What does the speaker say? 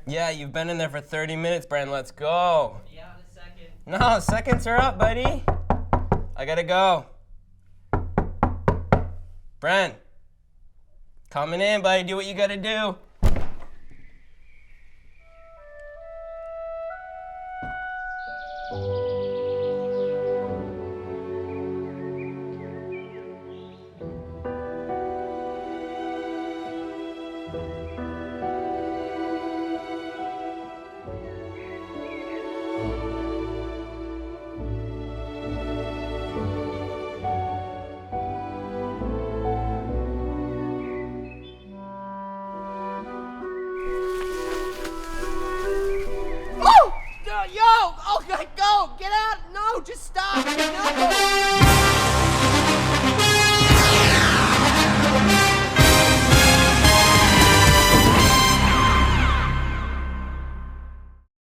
Yeah, you've been in there for 30 minutes, Bren. Let's go. Yeah, in a second. No, seconds are up, buddy. I gotta go. Bren. Coming in, buddy. Do what you gotta do. Oh! Yo! Oh, go! Get out! No, just stop! No!